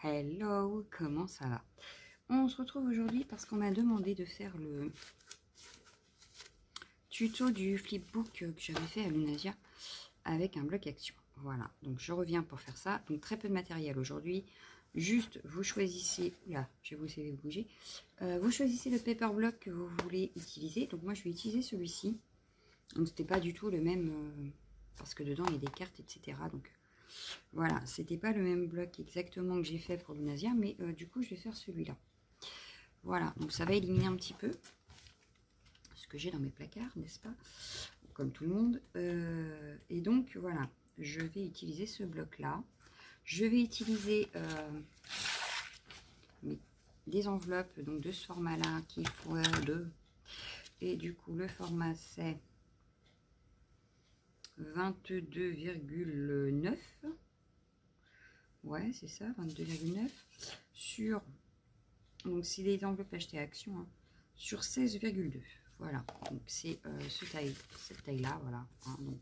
Hello, comment ça va? On se retrouve aujourd'hui parce qu'on m'a demandé de faire le tuto du flipbook que j'avais fait à Lunasia avec un bloc action. Voilà, donc je reviens pour faire ça. Donc très peu de matériel aujourd'hui. Juste, vous choisissez, là, je vais vous essayer de bouger. Vous choisissez le paper block que vous voulez utiliser. Donc moi, je vais utiliser celui-ci. Donc c'était pas du tout le même, parce que dedans il y a des cartes, etc. Donc voilà, c'était pas le même bloc exactement que j'ai fait pour Lunasia, mais du coup je vais faire celui-là. Voilà, donc ça va éliminer un petit peu ce que j'ai dans mes placards, n'est-ce pas? Comme tout le monde. Et donc voilà, je vais utiliser ce bloc-là. Je vais utiliser des enveloppes donc de ce format-là qui font 2. Et du coup, le format c'est 22,9. Ouais, c'est ça, 22,9. Sur, donc c'est des enveloppes achetées à Action, hein, sur 16,2. Voilà, donc c'est cette taille-là, voilà. Hein, donc,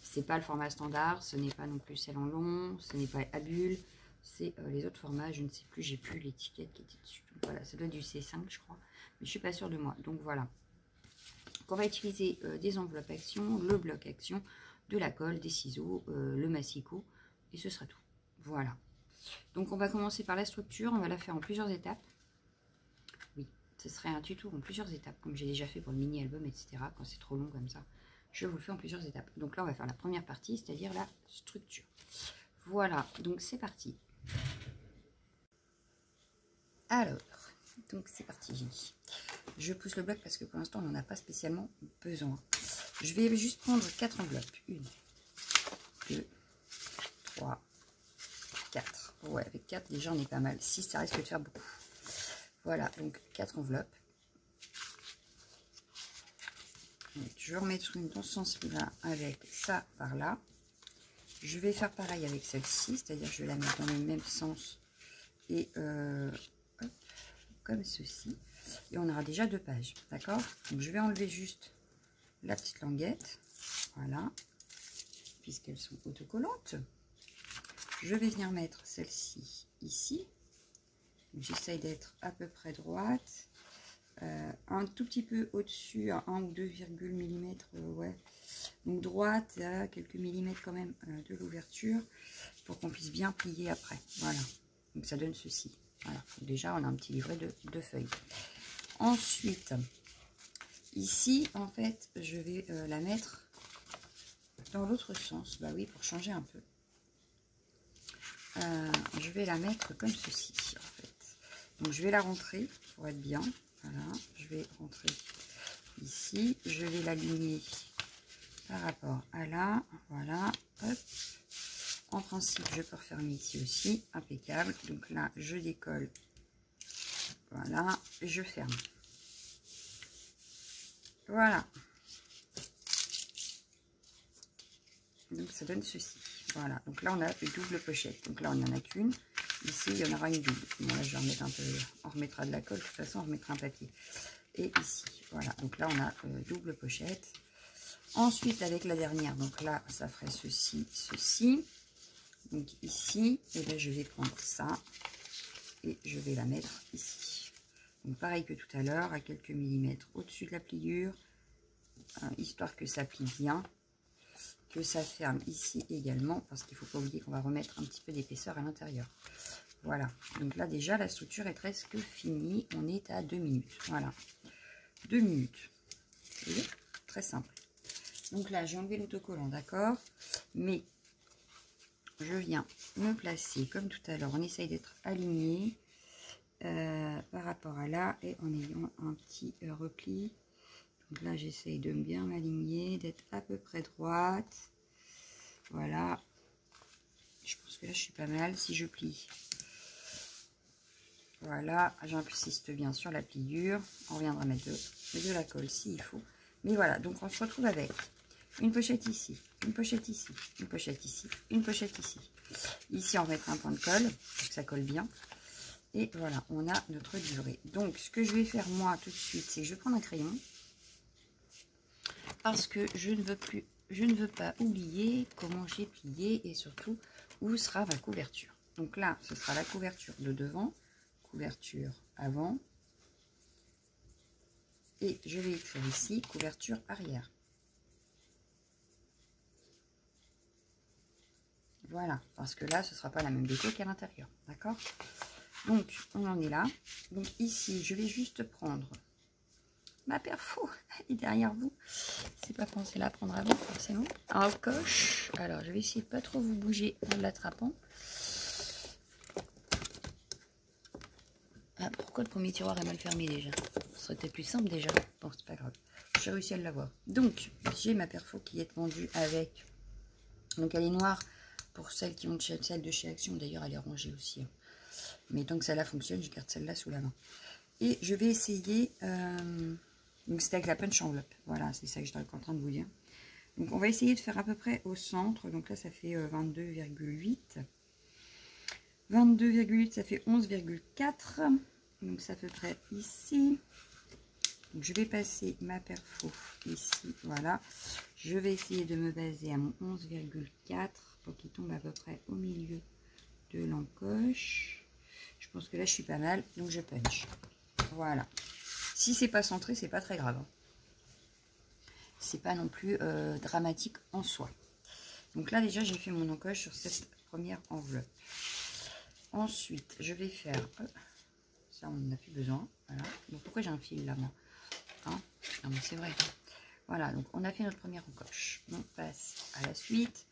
c'est pas le format standard, ce n'est pas non plus celle en long, ce n'est pas à bulle, c'est les autres formats, je ne sais plus, j'ai plus l'étiquette qui était dessus. Donc voilà, ça doit être du C5, je crois, mais je suis pas sûre de moi. Donc voilà. Donc, on va utiliser des enveloppes Action, le bloc Action, de la colle, des ciseaux, le massicot, et ce sera tout. Voilà. Donc on va commencer par la structure, on va la faire en plusieurs étapes. Oui, ce serait un tuto en plusieurs étapes, comme j'ai déjà fait pour le mini-album, etc. Quand c'est trop long comme ça, je vous le fais en plusieurs étapes. Donc là, on va faire la première partie, c'est-à-dire la structure. Voilà, donc c'est parti. Alors, donc c'est parti, j'ai dit. Je pousse le bloc parce que pour l'instant, on n'en a pas spécialement besoin. Je vais juste prendre 4 enveloppes. 1, 2, 3, 4. Ouais, avec 4, déjà, on est pas mal. 6, ça risque de faire beaucoup. Voilà, donc 4 enveloppes. Donc, je vais remettre une dans ce sens-là avec ça par là. Je vais faire pareil avec celle-ci, c'est-à-dire je vais la mettre dans le même sens et hop, comme ceci. Et on aura déjà 2 pages, d'accord? Donc je vais enlever juste la petite languette, voilà, puisqu'elles sont autocollantes. Je vais venir mettre celle-ci ici. J'essaye d'être à peu près droite. Un tout petit peu au-dessus, à 1 ou 2 mm, ouais. Donc droite, à quelques millimètres quand même de l'ouverture, pour qu'on puisse bien plier après. Voilà, donc ça donne ceci. Voilà, donc déjà on a un petit livret de feuilles. Ensuite, ici, en fait, je vais la mettre dans l'autre sens. Bah oui, pour changer un peu. Je vais la mettre comme ceci, en fait. Donc je vais la rentrer pour être bien. Voilà, je vais rentrer ici. Je vais l'aligner par rapport à là. Voilà, hop. En principe, je peux refermer ici aussi. Impeccable. Donc là, je décolle. Voilà, je ferme. Voilà. Donc ça donne ceci. Voilà. Donc là, on a une double pochette. Donc là, on n'y en a qu'une. Ici, il y en aura une double. Bon, là, je vais remettre un peu. On remettra de la colle. De toute façon, on remettra un papier. Et ici, voilà. Donc là, on a double pochette. Ensuite, avec la dernière, donc là, ça ferait ceci, ceci. Donc ici, et bien, je vais prendre ça et je vais la mettre ici. Donc pareil que tout à l'heure, à quelques millimètres au-dessus de la pliure, histoire que ça plie bien, que ça ferme ici également, parce qu'il ne faut pas oublier qu'on va remettre un petit peu d'épaisseur à l'intérieur. Voilà, donc là déjà la structure est presque finie, on est à 2 minutes, voilà, 2 minutes, vous voyez, très simple. Donc là j'ai enlevé l'autocollant, d'accord, mais je viens me placer comme tout à l'heure, on essaye d'être aligné par rapport à là, et en ayant un petit repli. Donc là, j'essaye de bien m'aligner, d'être à peu près droite. Voilà. Je pense que là, je suis pas mal. Si je plie, voilà, j'insiste bien sur la pliure. On reviendra mettre de la colle s'il faut. Mais voilà, donc on se retrouve avec une pochette ici, une pochette ici, une pochette ici, une pochette ici. Ici, on va mettre un point de colle pour que ça colle bien. Et voilà, on a notre livret. Donc, ce que je vais faire moi tout de suite, c'est que je vais prendre un crayon. Parce que je ne veux pas oublier comment j'ai plié et surtout où sera ma couverture. Donc là, ce sera la couverture de devant, couverture avant. Et je vais écrire ici, couverture arrière. Voilà, parce que là, ce ne sera pas la même déco qu'à l'intérieur. D'accord? Donc, on en est là. Donc ici, je vais juste prendre ma perfo. Elle est derrière vous. C'est pas pensé la prendre avant, forcément. En coche. Alors, je vais essayer de pas trop vous bouger en l'attrapant. Ah, pourquoi le premier tiroir est mal fermé déjà? Ce serait peut-être plus simple déjà. Bon, c'est pas grave. J'ai réussi à l'avoir. Donc, j'ai ma perfo qui est vendue avec... Donc, elle est noire pour celles qui ont celle de chez Action. D'ailleurs, elle est rangée aussi. Mais tant que celle-là fonctionne, je garde celle-là sous la main. Et je vais essayer... Donc, c'était avec la punch enveloppe. Voilà, c'est ça que je suis en train de vous dire. Donc, on va essayer de faire à peu près au centre. Donc là, ça fait 22,8. 22,8, ça fait 11,4. Donc, ça fait près ici. Donc, je vais passer ma perfo ici. Voilà. Je vais essayer de me baser à mon 11,4 pour qu'il tombe à peu près au milieu de l'encoche. Je pense que là, je suis pas mal. Donc, je punch. Voilà. Si c'est pas centré, c'est pas très grave. Hein. C'est pas non plus dramatique en soi. Donc là, déjà, j'ai fait mon encoche sur cette première enveloppe. Ensuite, je vais faire... ça, on n'en a plus besoin. Voilà. Donc, pourquoi j'ai un fil là, moi hein? Non, mais c'est vrai. Voilà, donc on a fait notre première encoche. On passe à la suite.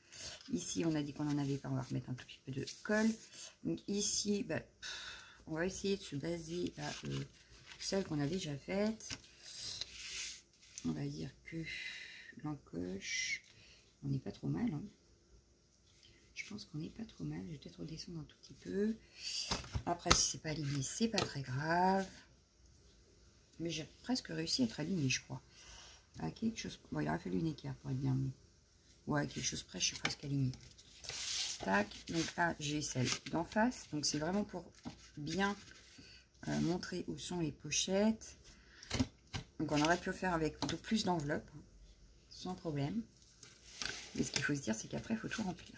Ici, on a dit qu'on en avait pas. On va remettre un tout petit peu de colle. Donc ici, bah, on va essayer de se baser à celle qu'on a déjà faite. On va dire que l'encoche, on n'est pas trop mal. Hein. Je pense qu'on n'est pas trop mal. Je vais peut-être redescendre un tout petit peu. Après, si c'est pas aligné, c'est pas très grave. Mais j'ai presque réussi à être aligné, je crois. À quelque chose... Bon, il aurait fallu une équerre pour être bien mis. Ouais, quelque chose près, je suis presque alignée. Tac. Donc là, j'ai celle d'en face. Donc, c'est vraiment pour bien montrer où sont les pochettes. Donc, on aurait pu le faire avec plus d'enveloppes. Hein, sans problème. Mais ce qu'il faut se dire, c'est qu'après, il faut tout remplir.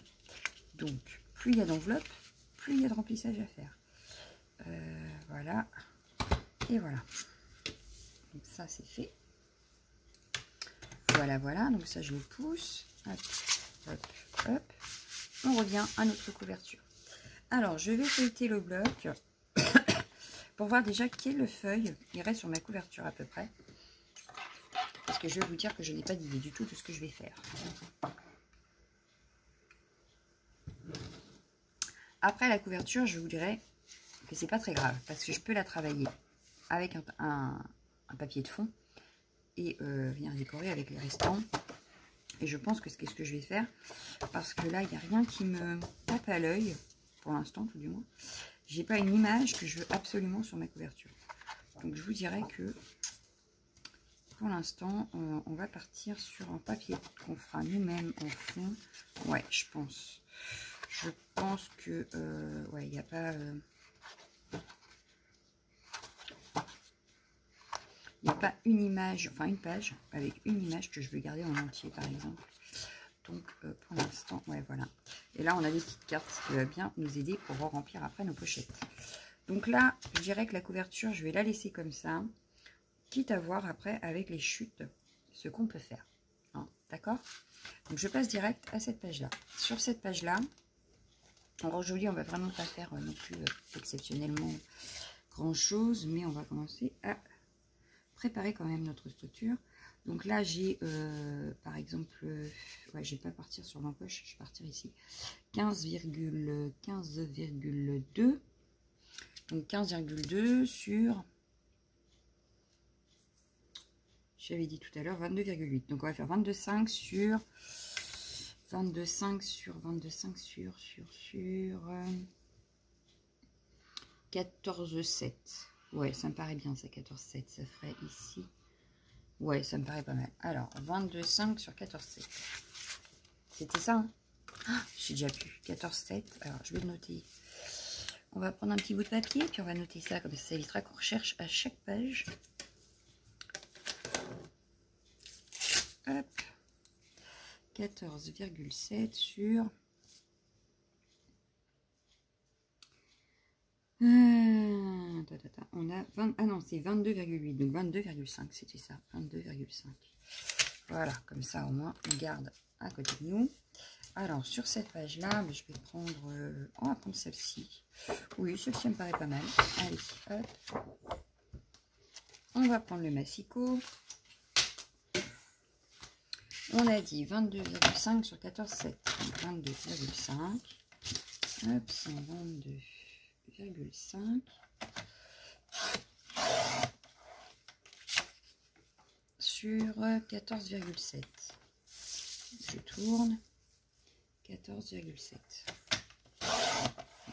Donc, plus il y a d'enveloppes, plus il y a de remplissage à faire. Voilà. Et voilà. Donc, ça, c'est fait. Voilà, voilà. Donc, ça, je le pousse. Hop, hop, hop. On revient à notre couverture. Alors, je vais feuilleter le bloc pour voir déjà quelle feuille irait sur ma couverture à peu près. Parce que je vais vous dire que je n'ai pas d'idée du tout de ce que je vais faire. Après la couverture, je vous dirais que c'est pas très grave parce que je peux la travailler avec un papier de fond et venir décorer avec les restants. Et je pense que c'est ce que je vais faire parce que là, il n'y a rien qui me tape à l'œil, pour l'instant tout du moins. J'ai pas une image que je veux absolument sur ma couverture. Donc je vous dirais que pour l'instant, on va partir sur un papier qu'on fera nous-mêmes en fond. Ouais, je pense. Je pense que ouais, il n'y a pas... il n'y a pas une image, enfin une page avec une image que je veux garder en entier par exemple. Donc pour l'instant, ouais voilà. Et là on a des petites cartes qui va bien nous aider pour remplir après nos pochettes. Donc là, je dirais que la couverture, je vais la laisser comme ça. Quitte à voir après avec les chutes ce qu'on peut faire. Hein, d'accord? Donc je passe direct à cette page-là. Sur cette page-là, alors aujourd'hui on va vraiment pas faire non plus exceptionnellement grand-chose, mais on va commencer à préparer quand même notre structure. Donc là j'ai par exemple, ouais, je vais pas partir sur l'encoche, je vais partir ici. 15,2. Donc 15,2 sur... J'avais dit tout à l'heure 22,8. Donc on va faire 22,5 sur 22,5 sur 22,5 sur 14,7. Ouais, ça me paraît bien ça, 14,7. Ça ferait ici. Ouais, ça me paraît pas mal. Alors, 22,5 sur 14,7. C'était ça, hein? Ah, j'ai déjà pu. 14,7. Alors, je vais le noter. On va prendre un petit bout de papier, puis on va noter ça, comme ça évitera qu'on recherche à chaque page. Hop, 14,7 sur On a 20, ah non, c'est 22,8, donc 22,5, c'était ça, 22,5. Voilà, comme ça au moins on garde à côté de nous. Alors sur cette page là, je vais prendre, on va prendre celle-ci. Oui, celle-ci me paraît pas mal. Allez, hop. On va prendre le massicot. On a dit 22,5 sur 14,7. 22,5. Hop, 122,5. Sur 14,7. Je tourne. 14,7.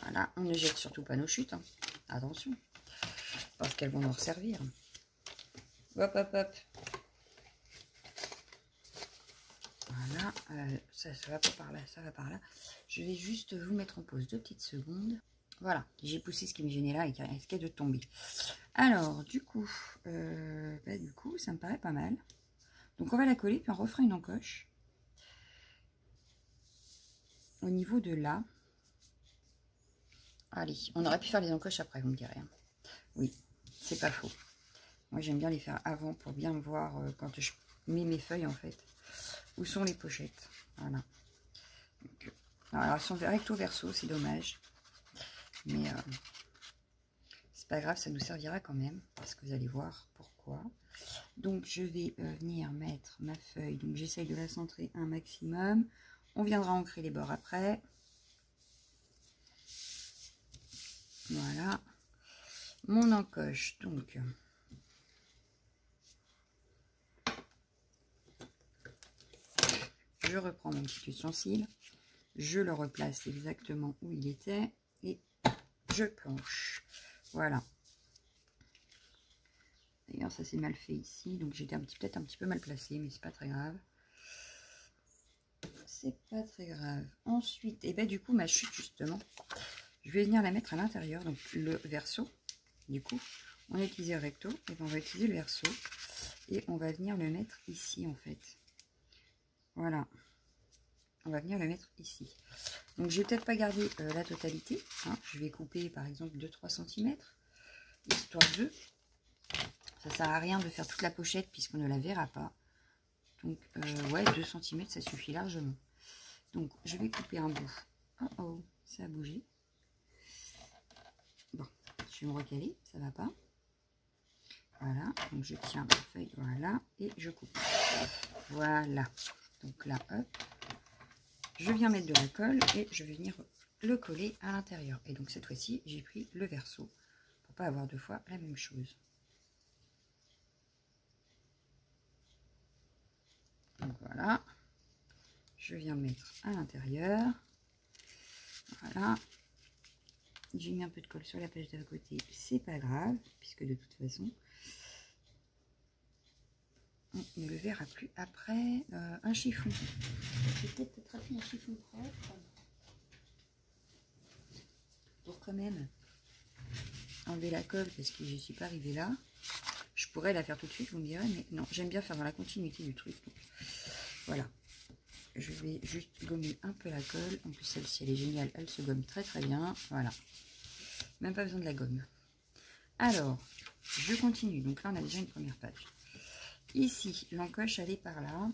Voilà, on ne jette surtout pas nos chutes. Hein. Attention. Parce qu'elles vont nous resservir. Hop, hop, hop. Voilà, ça va pas par là, ça va par là. Je vais juste vous mettre en pause 2 petites secondes. Voilà, j'ai poussé ce qui me gênait là et qui risquait de tomber. Alors, du coup, ça me paraît pas mal. Donc, on va la coller, puis on refera une encoche. Au niveau de là. Allez, on aurait pu faire les encoches après, vous me direz. Hein. Oui, c'est pas faux. Moi, j'aime bien les faire avant pour bien voir quand je mets mes feuilles, en fait. Où sont les pochettes? Voilà. Donc, alors, elles sont recto verso, c'est dommage. Mais c'est pas grave, ça nous servira quand même. Parce que vous allez voir pourquoi. Donc, je vais venir mettre ma feuille. Donc, j'essaye de la centrer un maximum. On viendra ancrer les bords après. Voilà. Mon encoche, donc... Je reprends mon petit ustensile, je le replace exactement où il était et je planche. Voilà. D'ailleurs, ça s'est mal fait ici, donc j'étais peut-être un petit peu mal placée, mais c'est pas très grave. C'est pas très grave. Ensuite, et du coup, ma chute, justement, je vais venir la mettre à l'intérieur, donc le verso. Du coup, on a utilisé le recto, et on va utiliser le verso, et on va venir le mettre ici, en fait. Voilà. On va venir le mettre ici. Donc, je vais peut-être pas garder la totalité. Hein. Je vais couper, par exemple, 2-3 cm. Histoire de... Ça sert à rien de faire toute la pochette puisqu'on ne la verra pas. Donc, ouais, 2 cm, ça suffit largement. Donc, je vais couper un bout. Oh, oh, ça a bougé. Bon, je vais me recaler, ça va pas. Voilà, donc je tiens la feuille, voilà, et je coupe. Voilà. Donc là, hop. Je viens mettre de la colle et je vais venir le coller à l'intérieur. Et donc cette fois-ci, j'ai pris le verso pour pas avoir 2 fois la même chose. Donc voilà, je viens mettre à l'intérieur. Voilà, j'ai mis un peu de colle sur la page d'à côté, c'est pas grave, puisque de toute façon, on ne le verra plus après. Un chiffon. Je vais peut-être attraper un chiffon propre. Pour quand même enlever la colle, parce que je ne suis pas arrivée là. Je pourrais la faire tout de suite, vous me direz, mais non, j'aime bien faire dans la continuité du truc. Donc, voilà. Je vais juste gommer un peu la colle. En plus, celle-ci, elle est géniale. Elle se gomme très très bien. Voilà. Même pas besoin de la gomme. Alors, je continue. Donc là, on a déjà une première page. Ici, l'encoche, elle est par là.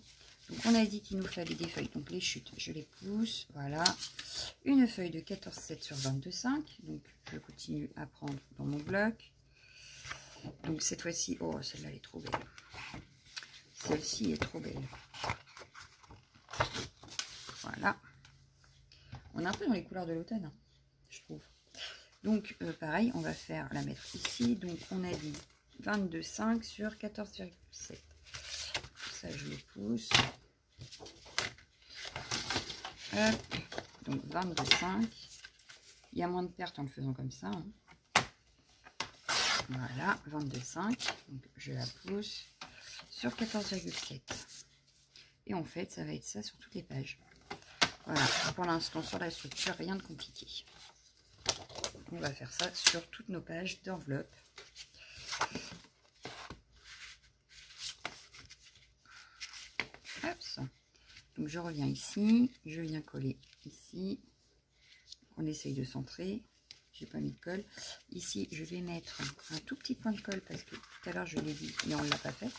Donc, on a dit qu'il nous fallait des feuilles. Donc, les chutes, je les pousse. Voilà. Une feuille de 14,7 sur 22,5. Donc, je continue à prendre dans mon bloc. Donc, cette fois-ci, oh, celle-là, elle est trop belle. Celle-ci est trop belle. Voilà. On est un peu dans les couleurs de l'automne, hein, je trouve. Donc, pareil, on va faire la mettre ici. Donc, on a dit 22,5 sur 14,7. Ça, je le pousse. Hop. Donc, 22,5. Il y a moins de pertes en le faisant comme ça. Hein. Voilà, 22,5. Donc, je la pousse sur 14,7. Et en fait, ça va être ça sur toutes les pages. Voilà, pour l'instant, sur la structure, rien de compliqué. On va faire ça sur toutes nos pages d'enveloppe. Hop. Donc, je reviens ici, je viens coller ici. On essaye de centrer. j'ai pas mis de colle. Ici, je vais mettre un tout petit point de colle parce que tout à l'heure, je l'ai dit, mais on ne l'a pas fait.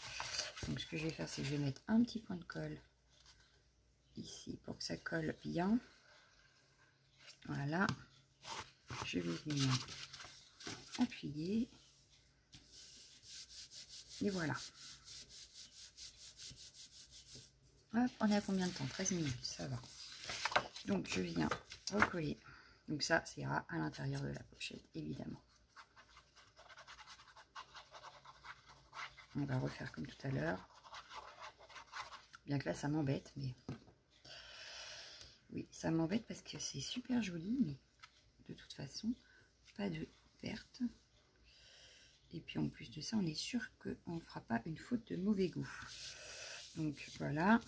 Donc, ce que je vais faire, c'est que je vais mettre un petit point de colle ici pour que ça colle bien. Voilà. Je vais venir appuyer. Et voilà. Hop, on est à combien de temps? 13 minutes, ça va. Donc, je viens recoller. Donc ça ira à l'intérieur de la pochette, évidemment. On va refaire comme tout à l'heure. Bien que là, ça m'embête, mais... Oui, ça m'embête parce que c'est super joli, mais de toute façon, pas de perte. Et puis en plus de ça, on est sûr qu'on ne fera pas une faute de mauvais goût. Donc voilà.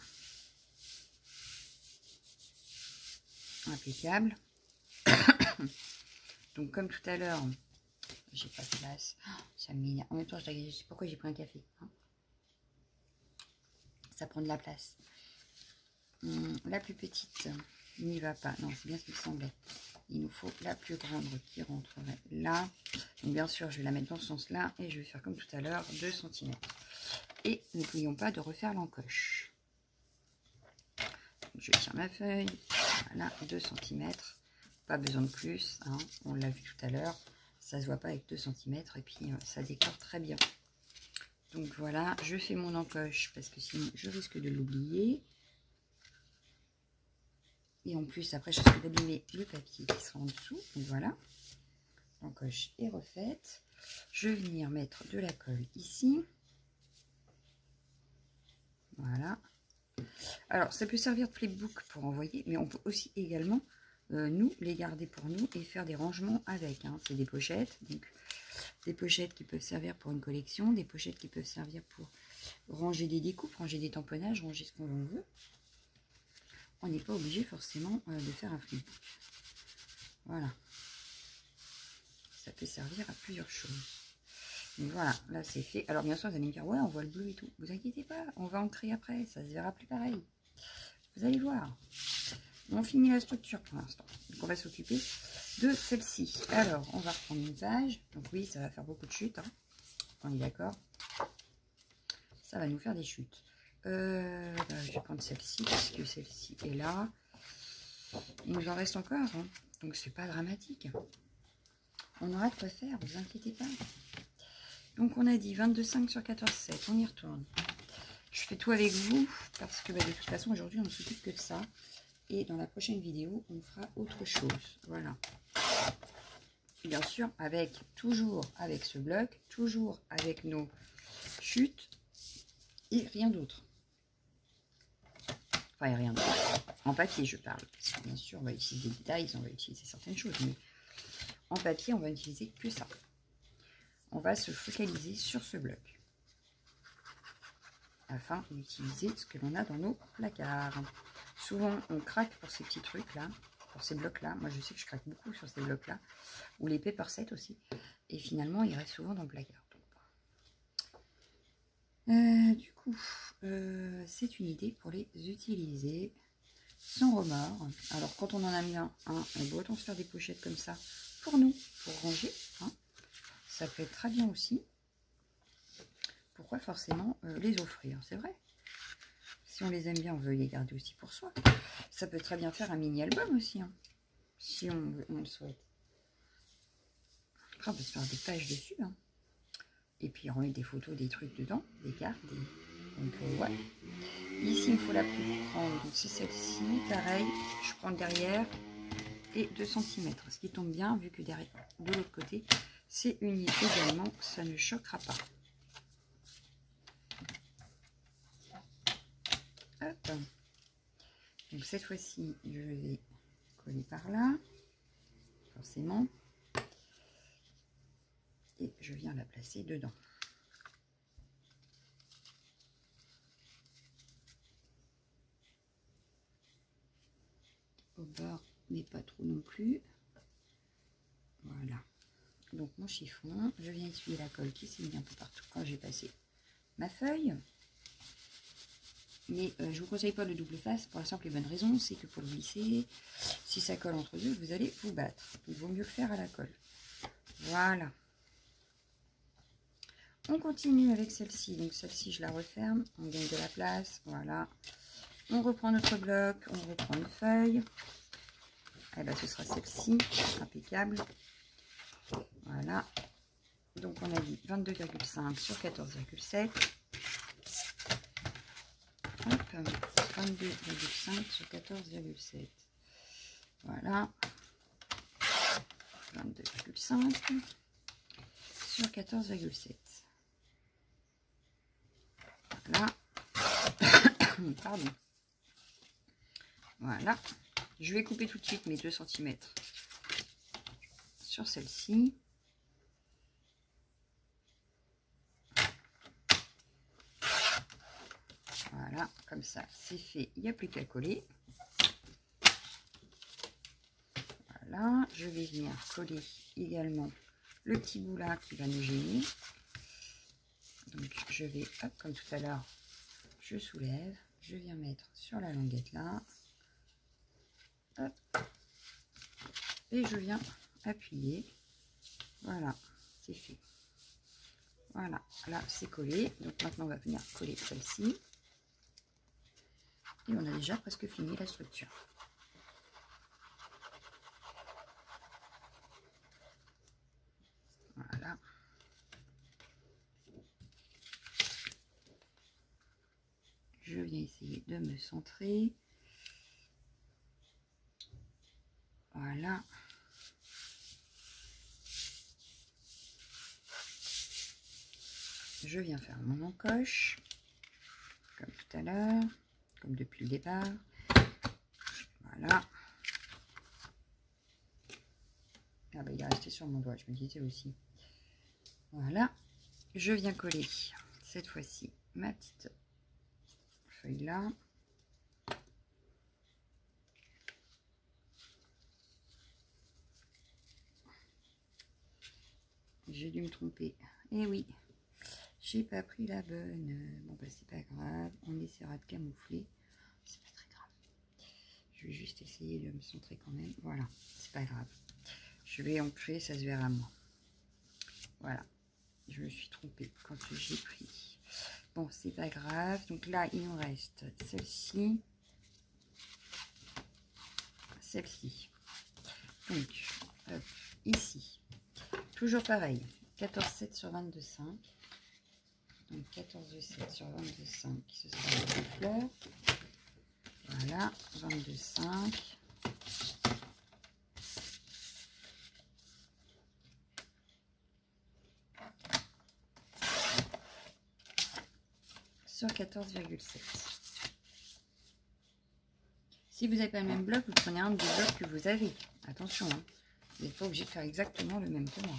Impeccable. Donc comme tout à l'heure, j'ai pas de place. Oh, ça m'énerve. En même temps, je sais pourquoi j'ai pris un café. Hein. Ça prend de la place. La plus petite n'y va pas. Non, c'est bien ce qu'il semblait. Il nous faut la plus grande qui rentrerait là. Donc bien sûr, je vais la mettre dans ce sens-là. Et je vais faire comme tout à l'heure, 2 cm. Et n'oublions pas de refaire l'encoche. Je tiens ma feuille. Voilà, 2 cm. Pas besoin de plus. Hein. On l'a vu tout à l'heure. Ça se voit pas avec 2 cm. Et puis, ça décore très bien. Donc voilà, je fais mon encoche parce que sinon, je risque de l'oublier. Et en plus, après, je risque d'abîmer le papier qui sera en dessous. Donc voilà, l'encoche est refaite. Je vais venir mettre de la colle ici. Voilà. Alors, ça peut servir de playbook pour envoyer, mais on peut aussi également, nous, les garder pour nous et faire des rangements avec. Hein. C'est des pochettes, donc des pochettes qui peuvent servir pour une collection, des pochettes qui peuvent servir pour ranger des découpes, ranger des tamponnages, ranger ce qu'on veut. On n'est pas obligé forcément de faire un flip. Voilà. Ça peut servir à plusieurs choses. Donc voilà, là c'est fait. Alors bien sûr, vous allez me dire, ouais, on voit le bleu et tout. Vous inquiétez pas, on va ancrer après, ça se verra plus pareil. Vous allez voir. On finit la structure pour l'instant. Donc on va s'occuper de celle-ci. Alors, on va reprendre une page. Donc oui, ça va faire beaucoup de chutes. Hein. On est d'accord. Ça va nous faire des chutes. Je vais prendre celle-ci parce que celle-ci est là. Il nous en reste encore. Hein. Donc c'est pas dramatique. On aura de quoi faire, vous inquiétez pas. Donc on a dit 22,5 sur 14,7. On y retourne. Je fais tout avec vous parce que de toute façon aujourd'hui on ne s'occupe que de ça. Et dans la prochaine vidéo, on fera autre chose. Voilà. Bien sûr, toujours avec ce bloc, toujours avec nos chutes et rien d'autre. Enfin, rien d'autre. En papier, je parle. Parce que bien sûr, on va utiliser des détails, on va utiliser certaines choses. Mais en papier, on va utiliser que ça. On va se focaliser sur ce bloc. Afin d'utiliser ce que l'on a dans nos placards. Souvent, on craque pour ces petits trucs-là, pour ces blocs-là. Moi, je sais que je craque beaucoup sur ces blocs-là. Ou les paper sets aussi. Et finalement, ils restent souvent dans le placard. Du coup, c'est une idée pour les utiliser sans remords. Alors, quand on en a mis un, on doit autant se faire des pochettes comme ça pour nous, pour ranger. Hein. Ça peut être très bien aussi. Pourquoi forcément les offrir? C'est vrai. Si on les aime bien, on veut les garder aussi pour soi. Ça peut très bien faire un mini-album aussi, hein, si on le souhaite. Après, on peut se faire des pages dessus. Hein. Et puis, on met des photos, des trucs dedans, des cartes. Donc, ouais. Ici, il me faut la plus grande. Donc, c'est celle-ci. Pareil, je prends derrière et 2 cm. Ce qui tombe bien, vu que derrière, de l'autre côté, c'est uni également. Ça ne choquera pas. Hop. Donc cette fois-ci, je vais coller par là, forcément, et je viens la placer dedans. Au bord, mais pas trop non plus. Voilà. Donc mon chiffon, je viens essuyer la colle qui s'est mis un peu partout quand j'ai passé ma feuille. Mais je vous conseille pas le double face pour la simple et bonne raison, c'est que pour le glisser, si ça colle entre deux, vous allez vous battre. Il vaut mieux le faire à la colle. Voilà. On continue avec celle-ci. Donc celle-ci, je la referme. On gagne de la place. Voilà. On reprend notre bloc. On reprend une feuille. Et bien, ce sera celle-ci. Impeccable. Voilà. Donc on a dit 22,5 sur 14,7. Hop, 22,5 sur 14,7. Voilà. 22,5 sur 14,7. Voilà. Pardon. Voilà. Je vais couper tout de suite mes 2 cm sur celle-ci. Voilà, comme ça, c'est fait. Il n'y a plus qu'à coller. Voilà, je vais venir coller également le petit bout là qui va nous gêner. Donc, je vais, hop, comme tout à l'heure, je soulève. Je viens mettre sur la languette là. Hop. Et je viens appuyer. Voilà, c'est fait. Voilà, là, c'est collé. Donc, maintenant, on va venir coller celle-ci. Et on a déjà presque fini la structure. Voilà. Je viens essayer de me centrer. Voilà. Je viens faire mon encoche. Comme tout à l'heure. Comme depuis le départ. Voilà. Ah bah il est resté sur mon doigt, je me disais aussi. Voilà. Je viens coller cette fois-ci ma petite feuille là. J'ai dû me tromper. Eh oui, j'ai pas pris la bonne. Bon bah c'est pas grave, on essaiera de camoufler. C'est pas très grave. Je vais juste essayer de me centrer quand même. Voilà, c'est pas grave. Je vais ancrer, ça se verra moins. Voilà, je me suis trompée quand j'ai pris. Bon, c'est pas grave. Donc là, il nous reste celle-ci. Celle-ci. Donc, hop, ici. Toujours pareil. 14,7 sur 22,5. Donc 14,7 sur 22,5. Ce sera les fleurs. Voilà, 22,5. Sur 14,7. Si vous n'avez pas le même bloc, vous prenez un des blocs que vous avez. Attention, hein. Vous n'êtes pas obligé de faire exactement le même que moi.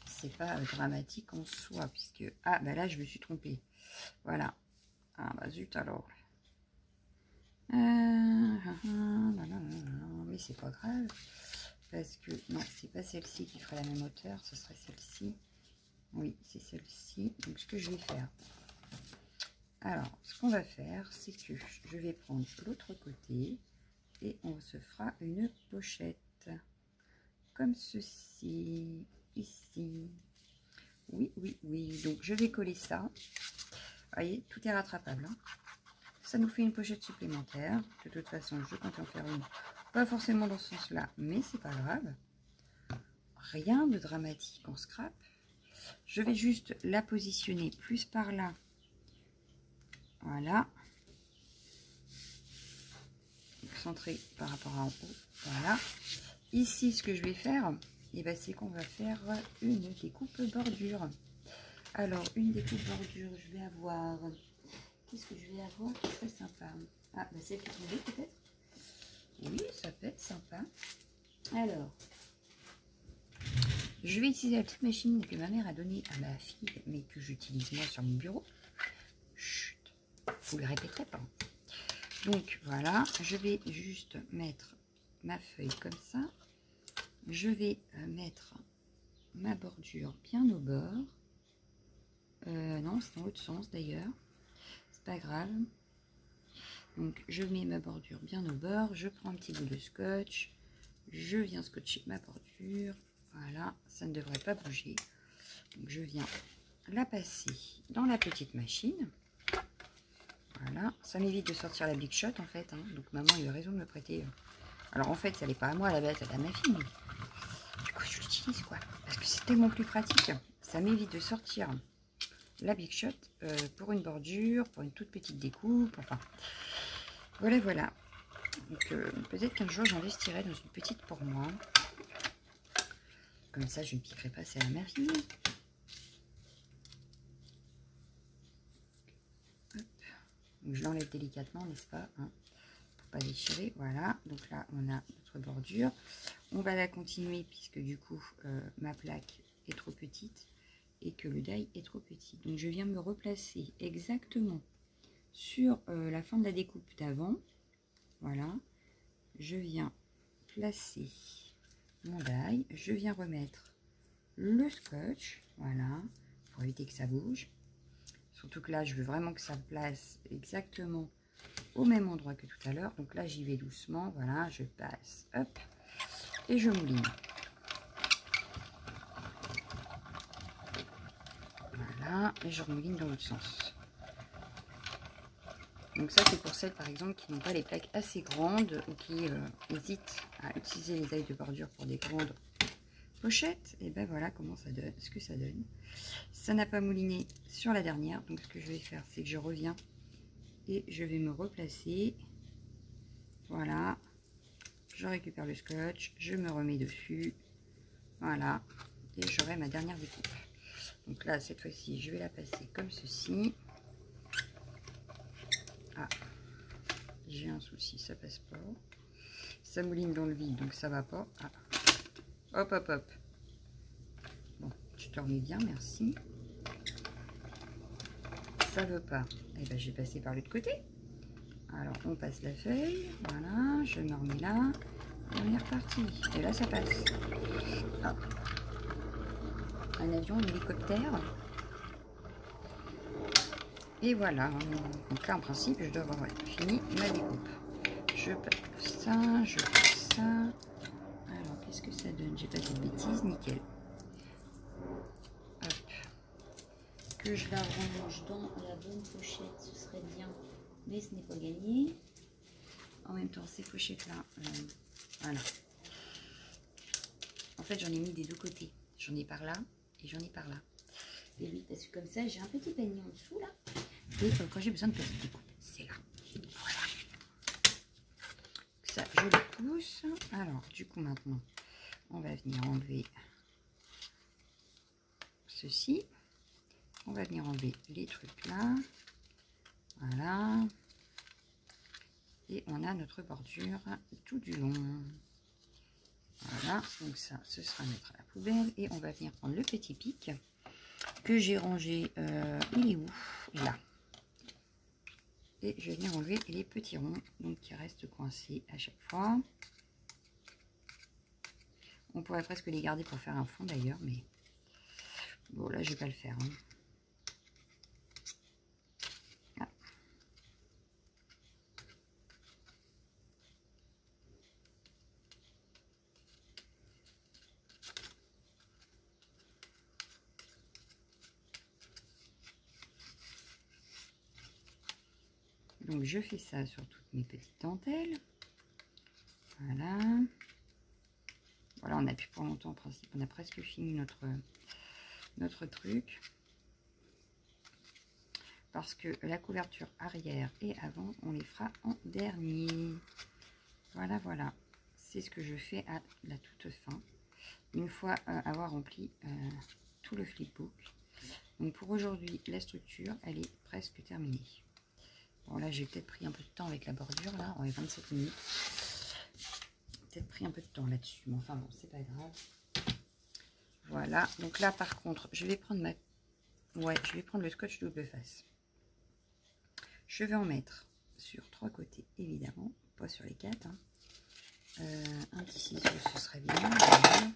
C'est pas dramatique en soi, puisque... Ah, bah là, je me suis trompée. Voilà. Ah, bah zut alors. Mais c'est pas grave. Parce que... Non, c'est pas celle-ci qui ferait la même hauteur. Ce serait celle-ci. Oui, c'est celle-ci. Donc, ce que je vais faire... Alors, ce qu'on va faire, c'est que je vais prendre l'autre côté et on se fera une pochette comme ceci, ici. Oui, oui, oui. Donc, je vais coller ça. Vous voyez, tout est rattrapable. Hein. Ça nous fait une pochette supplémentaire. De toute façon, je compte en faire une. Pas forcément dans ce sens-là, mais c'est pas grave. Rien de dramatique en scrap. Je vais juste la positionner plus par là. Voilà. Centré par rapport à en haut. Voilà. Ici, ce que je vais faire, eh ben, c'est qu'on va faire une découpe bordure. Alors, une découpe bordure, je vais avoir... Qu'est-ce que je vais avoir qui serait sympa? Ah, bah, celle qui est tombée peut-être? Oui, ça peut être sympa. Alors, je vais utiliser la petite machine que ma mère a donnée à ma fille, mais que j'utilise moi sur mon bureau. Chut, vous le répéterez pas. Donc voilà, je vais juste mettre ma feuille comme ça. Je vais mettre ma bordure bien au bord. Non, c'est dans l'autre sens d'ailleurs. C'est pas grave. Donc je mets ma bordure bien au bord, je prends un petit bout de scotch, je viens scotcher ma bordure, voilà, ça ne devrait pas bouger. Donc je viens la passer dans la petite machine. Voilà, ça m'évite de sortir la Big Shot en fait, hein. Donc maman a eu raison de me prêter. Alors en fait, ça n'est pas à moi à la base, elle est à ma fille, mais du coup je l'utilise quoi, parce que c'est tellement plus pratique. Ça m'évite de sortir la Big Shot pour une bordure, pour une toute petite découpe, enfin voilà voilà. Donc peut-être qu'un jour j'investirai dans une petite pour moi, comme ça je ne piquerai pas celle à ma fille. Donc je l'enlève délicatement, n'est-ce pas, hein, pour pas déchirer. Voilà, donc là on a notre bordure. On va la continuer puisque du coup ma plaque est trop petite et que le die est trop petit. Donc je viens me replacer exactement sur la fin de la découpe d'avant. Voilà, je viens placer mon die, je viens remettre le scotch, voilà, pour éviter que ça bouge. Surtout que là, je veux vraiment que ça place exactement au même endroit que tout à l'heure. Donc là, j'y vais doucement, voilà, je passe, hop, et je mouline. Voilà, et je remouline dans l'autre sens. Donc ça, c'est pour celles, par exemple, qui n'ont pas les plaques assez grandes ou qui hésitent à utiliser les ailes de bordure pour des grandes pochettes. Et ben voilà comment ça donne, ce que ça donne. Ça n'a pas mouliné sur la dernière, donc ce que je vais faire, c'est que je reviens et je vais me replacer. Voilà, je récupère le scotch, je me remets dessus. Voilà, et j'aurai ma dernière découpe. Donc là, cette fois-ci, je vais la passer comme ceci. Ah, j'ai un souci, ça passe pas. Ça mouline dans le vide, donc ça va pas. Ah. Hop, hop, hop. Bon, tu te remets bien, merci. Ça veut pas. Et ben, j'ai passé par l'autre côté. Alors, on passe la feuille. Voilà, je me remets là. Et on est reparti. Et là, ça passe. Ah. Un avion, un hélicoptère. Et voilà. Donc là, en principe, je dois avoir fini ma découpe. Je passe ça, je passe ça. Alors, qu'est-ce que ça donne? J'ai pas fait de bêtises, nickel. Hop. Que je la range dans la bonne pochette, ce serait bien. Mais ce n'est pas gagné. En même temps, ces pochettes-là, voilà. En fait, j'en ai mis des deux côtés. J'en ai par là et j'en ai par là. Et oui, parce que comme ça, j'ai un petit panier en dessous, là. Et quand j'ai besoin de petite découpe, c'est là. Voilà. Ça, je le pousse. Alors, du coup, maintenant, on va venir enlever ceci. On va venir enlever les trucs là. Voilà. Et on a notre bordure tout du long. Voilà, donc ça, ce sera à mettre à la poubelle. Et on va venir prendre le petit pic que j'ai rangé. Il est où? Là. Et je vais venir enlever les petits ronds donc qui restent coincés à chaque fois. On pourrait presque les garder pour faire un fond d'ailleurs, mais bon, là, je vais pas le faire. Hein. Ah. Donc je fais ça sur toutes mes petites dentelles. Voilà. Voilà, on a plus pour longtemps en principe. On a presque fini notre truc. Parce que la couverture arrière et avant, on les fera en dernier. Voilà, voilà. C'est ce que je fais à la toute fin. Une fois avoir rempli tout le flipbook. Donc pour aujourd'hui, la structure, elle est presque terminée. Bon là, j'ai peut-être pris un peu de temps avec la bordure, là, on est 27 minutes. Peut-être pris un peu de temps là-dessus, mais enfin bon, c'est pas grave. Voilà, donc là par contre, je vais prendre je vais prendre le scotch double face. Je vais en mettre sur 3 côtés, évidemment, pas sur les 4. Hein. Un petit ciseau, ce serait bien. Voilà.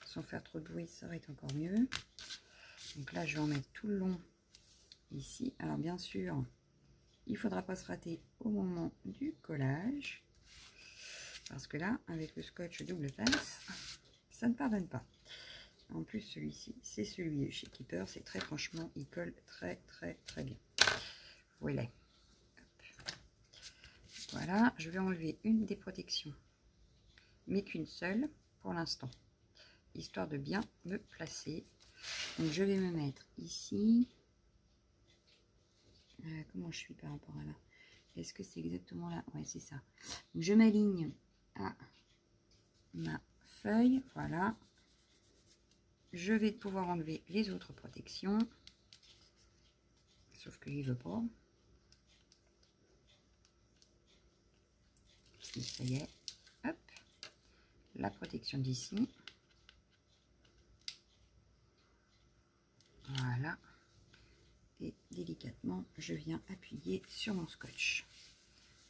Sans faire trop de bruit, ça va être encore mieux. Donc là, je vais en mettre tout le long ici. Alors bien sûr, Il ne faudra pas se rater au moment du collage. Parce que là, avec le scotch double face, ça ne pardonne pas. En plus, celui-ci, c'est celui chez Keeper. C'est très franchement, il colle très bien. Voilà. Voilà, je vais enlever une des protections, mais qu'une seule pour l'instant, histoire de bien me placer. Donc je vais me mettre ici. Comment je suis par rapport à là? Est-ce que c'est exactement là? Ouais, c'est ça. Donc je m'aligne à ma feuille. Voilà. Je vais pouvoir enlever les autres protections. Sauf qu'il ne veut pas. Et ça y est. Hop. La protection d'ici. Voilà. Et délicatement, je viens appuyer sur mon scotch.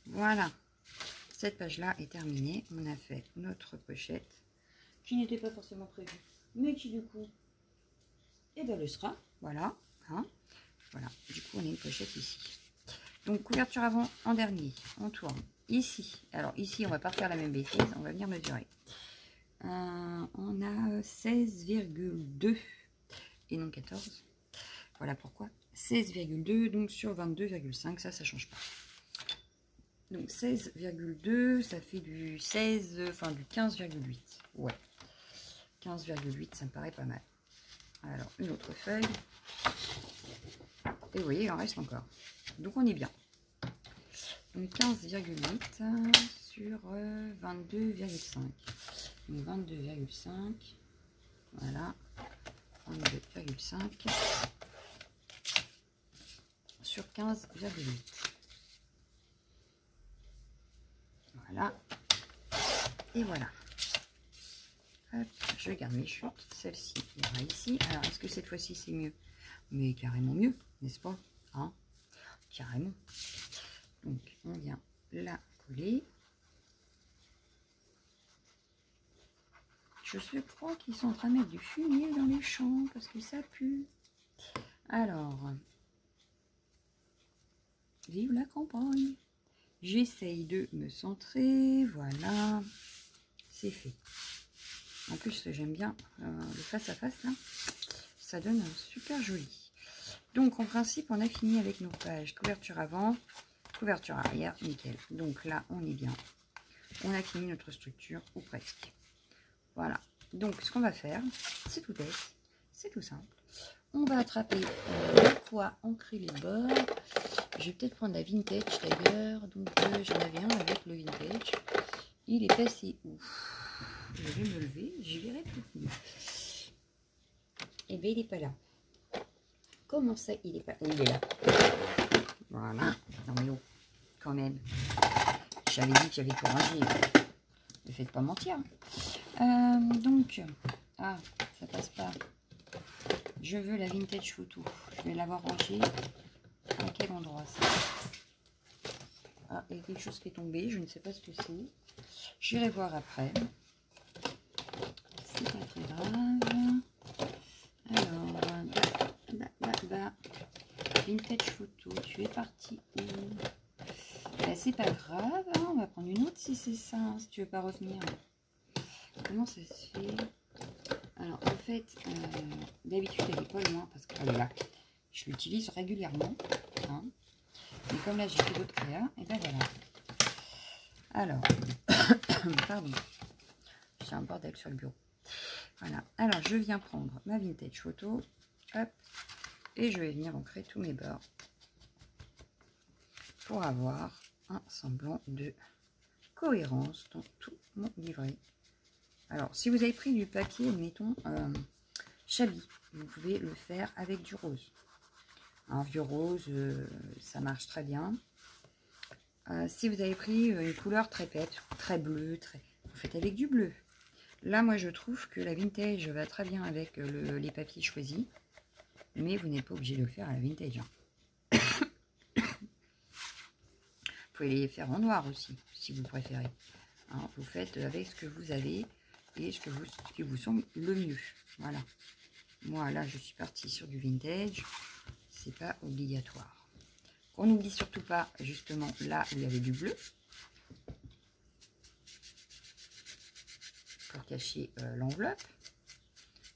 Voilà. Cette page-là est terminée. On a fait notre pochette qui n'était pas forcément prévue, mais qui du coup, eh ben, le sera. Voilà. Hein. Voilà. Du coup, on a une pochette ici. Donc, couverture avant en dernier. On tourne ici. Alors, ici, on va pas faire la même bêtise. On va venir mesurer. On a 16,2 et non 14. Voilà pourquoi. 16,2 donc sur 22,5. Ça change pas. Donc 16,2, ça fait du 16, enfin du 15,8. Ouais. 15,8, ça me paraît pas mal. Alors, une autre feuille. Et vous voyez, il en reste encore. Donc, on est bien. Donc, 15,8 sur 22,5. Donc, 22,5. Voilà. 22,5 sur 15,8. Voilà. Et voilà. Hop, je garde mes chutes. Celle-ci ira ici. Alors, est-ce que cette fois-ci, c'est mieux? Mais carrément mieux, n'est-ce pas? Hein? Carrément. Donc, on vient la coller. Je crois qu'ils sont en train de mettre du fumier dans les champs parce que ça pue. Alors, vive la campagne. J'essaye de me centrer. Voilà, c'est fait. En plus, j'aime bien le face-à-face, là. Ça donne un super joli. Donc, en principe, on a fini avec nos pages. Couverture avant, couverture arrière, nickel. Donc là, on est bien. On a fini notre structure, ou presque. Voilà. Donc, ce qu'on va faire, c'est tout bête. C'est tout simple. On va attraper le poids, ancrer les bords. Je vais peut-être prendre la vintage d'ailleurs. Donc, j'en avais un avec le vintage. Il est passé où? Je vais me lever, j'y verrai tout mieux. Eh bien, il n'est pas là. Comment ça, il est pas... Il est là. Voilà. Non mais oh, quand même. J'avais dit que j'avais tout rangé. Ne faites pas mentir. Donc, ah, ça passe pas. Je veux la vintage photo. Je vais l'avoir rangée. À quel endroit ça? Ah, il y a quelque chose qui est tombé. Je ne sais pas ce que c'est. J'irai voir après. C'est pas très grave. Alors, là. Vintage photo. Tu es parti où? Ben, c'est pas grave. Hein, on va prendre une autre si c'est ça. Hein, si tu veux pas revenir. Comment ça se fait? Alors, en fait, d'habitude, elle est pas loin parce qu'elle est là. Je l'utilise régulièrement. Hein. Et comme là, j'ai fait d'autres créas, et ben voilà. Alors, pardon. J'ai un bordel sur le bureau. Voilà. Alors, je viens prendre ma vintage photo. Hop. Et je vais venir ancrer tous mes bords pour avoir un semblant de cohérence dans tout mon livret. Alors, si vous avez pris du papier, admettons, Chabi, vous pouvez le faire avec du rose. Un vieux rose, ça marche très bien. Si vous avez pris une couleur très pète, très bleue, vous faites avec du bleu. Là, moi, je trouve que la vintage va très bien avec les papiers choisis. Mais vous n'êtes pas obligé de le faire à la vintage. Hein. Vous pouvez les faire en noir aussi, si vous préférez. Hein, vous faites avec ce que vous avez et ce qui vous semble le mieux. Voilà. Moi, là, je suis partie sur du vintage. C'est pas obligatoire. On n'oublie surtout pas, justement, là où il y avait du bleu. Pour cacher l'enveloppe.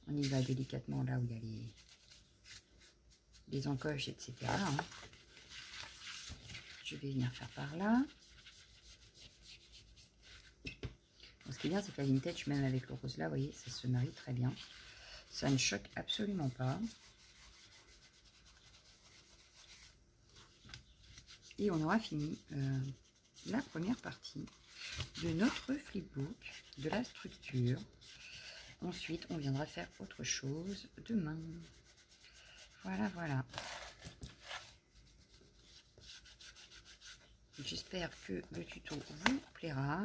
On y va délicatement là où il y a les encoches, etc. Hein. Je vais venir faire par là. Bon, ce qui est bien, c'est que la vintage, même avec le rose là, vous voyez, ça se marie très bien. Ça ne choque absolument pas. Et on aura fini la première partie de notre flipbook, de la structure. Ensuite, on viendra faire autre chose demain. Voilà, voilà. J'espère que le tuto vous plaira,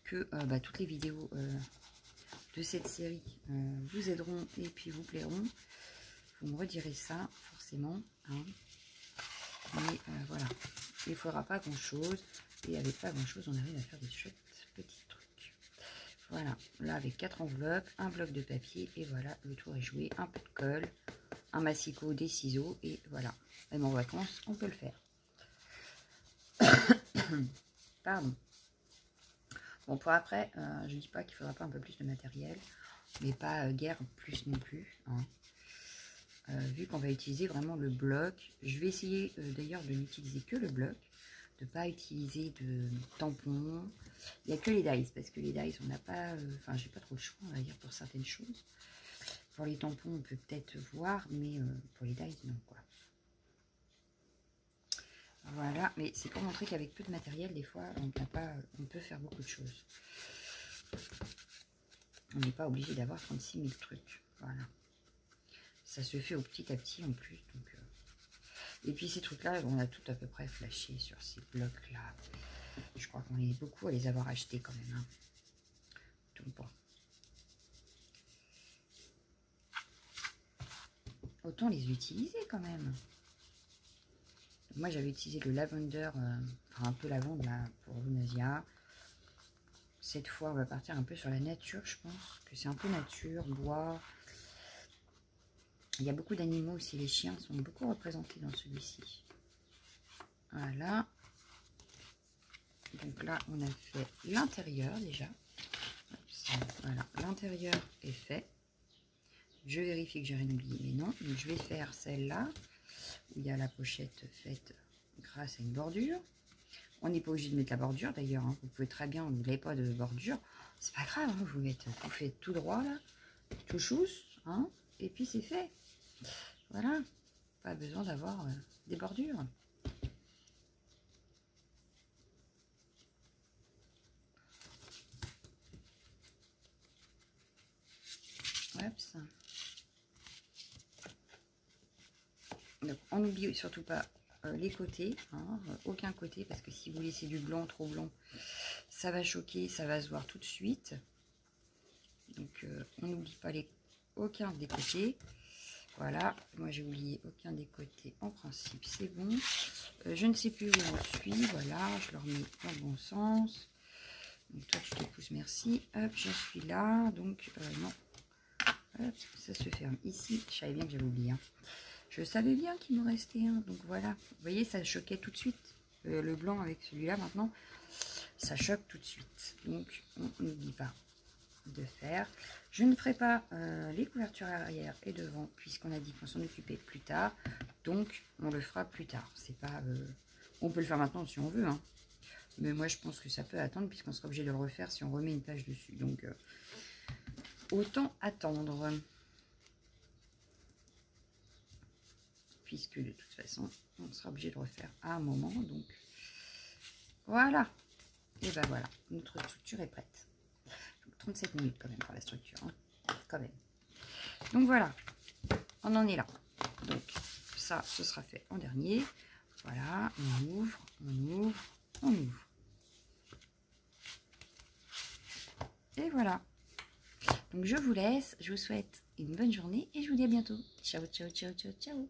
que toutes les vidéos de cette série vous aideront et puis vous plairont. Vous me redirez ça, forcément. Hein. Mais voilà, il ne faudra pas grand-chose. Et avec pas grand-chose, on arrive à faire des chouettes petits trucs. Voilà, là avec 4 enveloppes, un bloc de papier, et voilà, le tour est joué. Un peu de colle, un massicot, des ciseaux, et voilà. Même en vacances, on peut le faire. Pardon. Bon, pour après, je ne dis pas qu'il ne faudra pas un peu plus de matériel, mais pas guère plus non plus. Hein. Vu qu'on va utiliser vraiment le bloc, je vais essayer d'ailleurs de n'utiliser que le bloc, de ne pas utiliser de tampons. Il n'y a que les dies, parce que les dies, on n'a pas, enfin, j'ai pas trop le choix, on va dire, pour certaines choses. Pour les tampons, on peut peut-être voir, mais pour les dies, non, quoi. Voilà, mais c'est pour montrer qu'avec peu de matériel, des fois, on peut faire beaucoup de choses. On n'est pas obligé d'avoir 36 000 trucs. Voilà. Ça se fait au petit à petit en plus. Donc, et puis ces trucs-là, on a tout à peu près flashé sur ces blocs-là. Je crois qu'on est beaucoup à les avoir achetés quand même. Hein. Donc bon. Autant les utiliser quand même. Moi, j'avais utilisé le lavender, enfin un peu lavande là pour Lunasia. Cette fois, on va partir un peu sur la nature, je pense que c'est un peu nature, bois. Il y a beaucoup d'animaux aussi, les chiens sont beaucoup représentés dans celui-ci. Voilà. Donc là, on a fait l'intérieur déjà. Voilà, l'intérieur est fait. Je vérifie que j'ai rien oublié, mais non. Donc je vais faire celle-là, où il y a la pochette faite grâce à une bordure. On n'est pas obligé de mettre la bordure d'ailleurs. Hein. Vous pouvez très bien, vous n'avez pas de bordure. C'est pas grave, hein. Vous faites tout droit là, tout chousse, hein, et puis c'est fait. Voilà, pas besoin d'avoir des bordures. Hop. Donc, on n'oublie surtout pas les côtés, hein, aucun côté, parce que si vous laissez du blanc, trop blanc, ça va choquer, ça va se voir tout de suite. Donc, on n'oublie pas aucun des côtés. Voilà, moi j'ai oublié aucun des côtés, en principe c'est bon. Je ne sais plus où on suit, voilà, je le remets dans le bon sens. Donc toi tu te pousses, merci. Hop, je suis là, donc non. Hop, ça se ferme ici, je savais bien que j'avais oublié. Hein. Je savais bien qu'il me restait un, donc voilà. Vous voyez, ça choquait tout de suite. Le blanc avec celui-là maintenant, ça choque tout de suite. Donc on n'oublie pas de faire. Je ne ferai pas les couvertures arrière et devant puisqu'on a dit qu'on s'en occupait plus tard, donc on le fera plus tard. C'est pas on peut le faire maintenant si on veut, hein. Mais moi je pense que ça peut attendre puisqu'on sera obligé de le refaire si on remet une page dessus, donc autant attendre puisque de toute façon on sera obligé de le refaire à un moment, donc voilà. Et ben voilà, notre structure est prête. 37 minutes quand même pour la structure, hein, quand même. Donc voilà, on en est là. Donc ça, ce sera fait en dernier. Voilà, on ouvre, on ouvre, on ouvre. Et voilà. Donc je vous laisse, je vous souhaite une bonne journée et je vous dis à bientôt. Ciao, ciao, ciao, ciao, ciao.